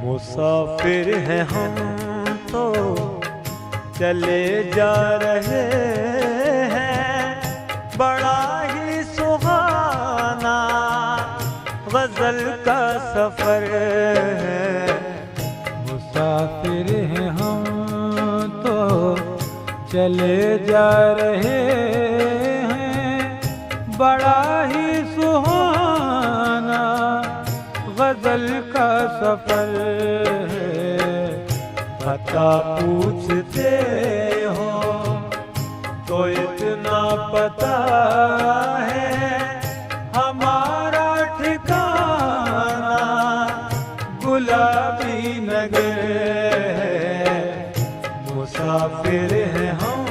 मुसाफिर हैं हम तो चले जा रहे हैं, बड़ा ही सुहाना गजल का सफर है। मुसाफिर हैं हम तो चले जा रहे हैं, बड़ा ही सुहाना गजल का सफर है। पता पूछते हो तो इतना पता है, हमारा ठिकाना गुलाबी नगर है। मुसाफिर हैं हम